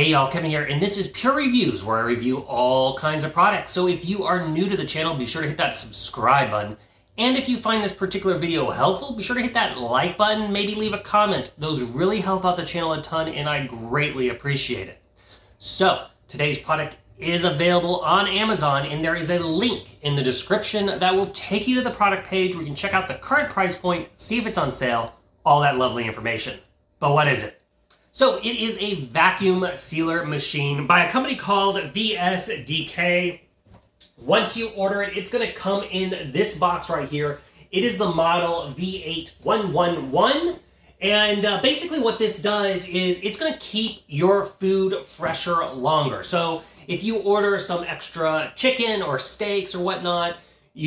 Hey y'all, Kevin here, and this is Purereviews, where I review all kinds of products. So if you are new to the channel, be sure to hit that subscribe button. And if you find this particular video helpful, be sure to hit that like button, maybe leave a comment. Those really help out the channel a ton, and I greatly appreciate it. So today's product is available on Amazon, and there is a link in the description that will take you to the product page where you can check out the current price point, see if it's on sale, all that lovely information. But what is it? So it is a vacuum sealer machine by a company called vsdk. Once you order it, it's going to come in this box right here. It is the model V8111. And basically what this does is it's going to keep your food fresher longer. So if you order some extra chicken or steaks or whatnot,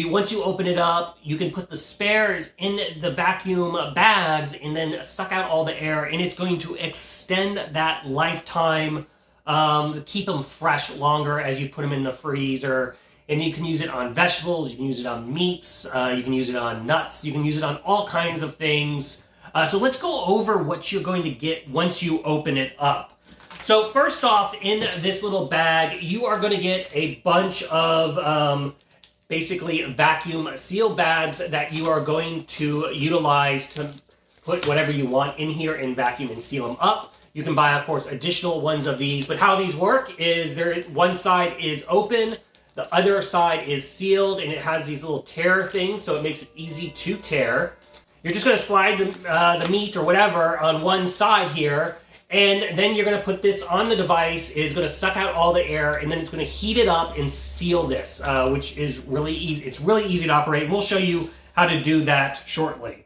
once you open it up, you can put the spares in the vacuum bags and then suck out all the air, and it's going to extend that lifetime, keep them fresh longer as you put them in the freezer. And you can use it on vegetables, you can use it on meats, you can use it on nuts, you can use it on all kinds of things. So let's go over what you're going to get once you open it up. So first off, in this little bag, you are going to get a bunch of basically vacuum seal bags that you are going to utilize to put whatever you want in here and vacuum and seal them up. You can buy, of course, additional ones of these, but how these work is one side is open, the other side is sealed, and it has these little tear things, so it makes it easy to tear. You're just going to slide the meat or whatever on one side here, and then you're going to put this on the device. It is going to suck out all the air, and then it's going to heat it up and seal this, which is really easy. It's really easy to operate, and we'll show you how to do that shortly.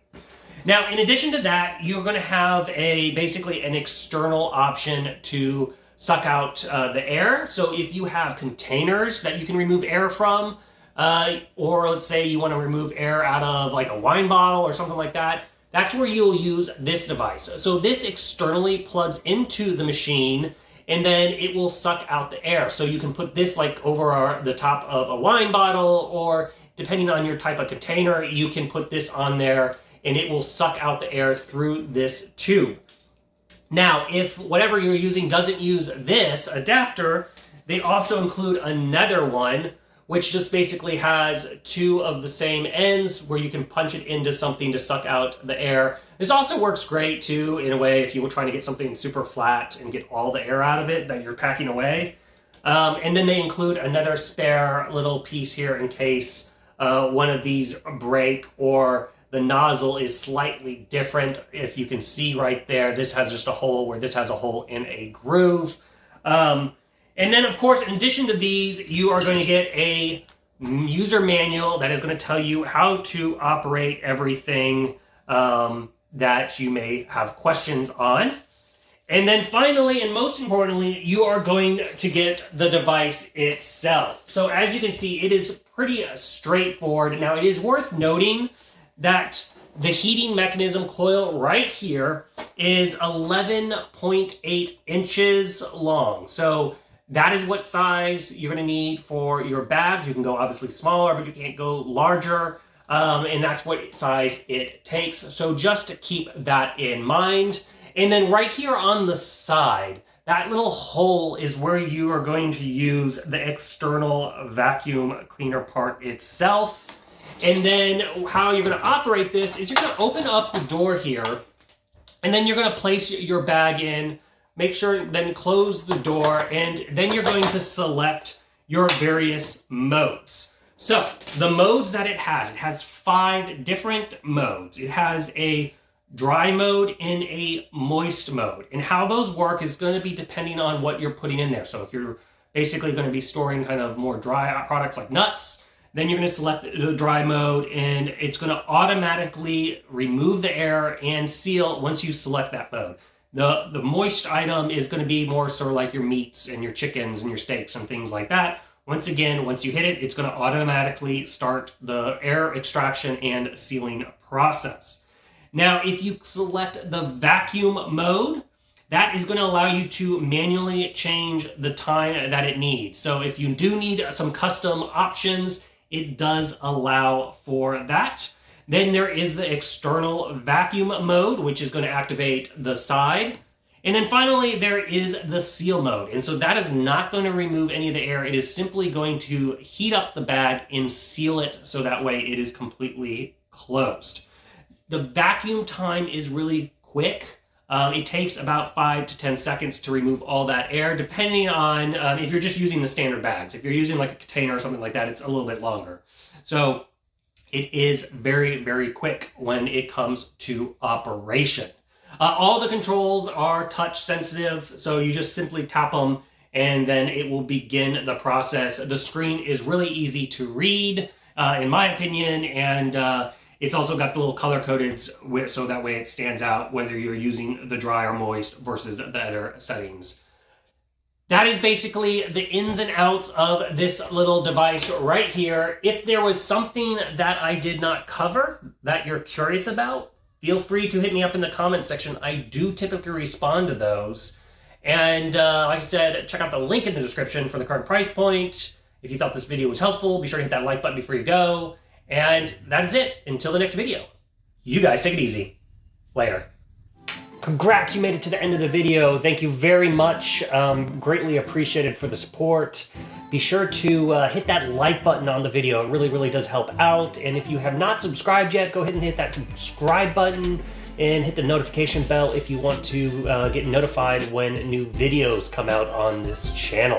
Now, in addition to that, you're going to have basically an external option to suck out the air. So if you have containers that you can remove air from, or let's say you want to remove air out of like a wine bottle or something like that, that's where you'll use this device. So this externally plugs into the machine, and then it will suck out the air. So you can put this like over the top of a wine bottle, or depending on your type of container, you can put this on there and it will suck out the air through this tube. Now, if whatever you're using doesn't use this adapter, they also include another one, which just basically has two of the same ends where you can punch it into something to suck out the air. This also works great too, in a way, if you were trying to get something super flat and get all the air out of it that you're packing away. And then they include another spare little piece here in case one of these break or the nozzle is slightly different. If you can see right there, this has just a hole where this has a hole in a groove. And then, of course, in addition to these, you are going to get a user manual that is going to tell you how to operate everything that you may have questions on. And then finally, and most importantly, you are going to get the device itself. So as you can see, it is pretty straightforward. Now, it is worth noting that the heating mechanism coil right here is 11.8 inches long. So that is what size you're going to need for your bags. You can go obviously smaller, but you can't go larger. And that's what size it takes. So just to keep that in mind. And then right here on the side, that little hole is where you are going to use the external vacuum cleaner part itself. And then how you're going to operate this is you're going to open up the door here, and then you're going to place your bag in. Make sure, then close the door, and then you're going to select your various modes. So the modes that it has 5 different modes. It has a dry mode and a moist mode. And how those work is going to be depending on what you're putting in there. So if you're basically going to be storing kind of more dry products like nuts, then you're going to select the dry mode, and it's going to automatically remove the air and seal once you select that mode. The moist item is going to be more sort of like your meats and your chickens and your steaks and things like that. Once again, once you hit it, it's going to automatically start the air extraction and sealing process. Now, if you select the vacuum mode, that is going to allow you to manually change the time that it needs. So if you do need some custom options, it does allow for that. Then there is the external vacuum mode, which is going to activate the side. And then finally, there is the seal mode. And so that is not going to remove any of the air. It is simply going to heat up the bag and seal it so that way it is completely closed. The vacuum time is really quick. It takes about 5 to 10 seconds to remove all that air, depending on if you're just using the standard bags. If you're using like a container or something like that, it's a little bit longer. So it is very, very quick when it comes to operation. All the controls are touch sensitive, so you just simply tap them and then it will begin the process. The screen is really easy to read, in my opinion, and it's also got the little color coded so that way it stands out whether you're using the dry or moist versus the other settings. That is basically the ins and outs of this little device right here. If there was something that I did not cover that you're curious about, feel free to hit me up in the comments section. I do typically respond to those. And like I said, check out the link in the description for the current price point. If you thought this video was helpful, be sure to hit that like button before you go. And that is it. Until the next video. You guys take it easy. Later. Congrats, you made it to the end of the video. Thank you very much. Greatly appreciated for the support. Be sure to hit that like button on the video. It really, really does help out. And if you have not subscribed yet, go ahead and hit that subscribe button and hit the notification bell if you want to get notified when new videos come out on this channel.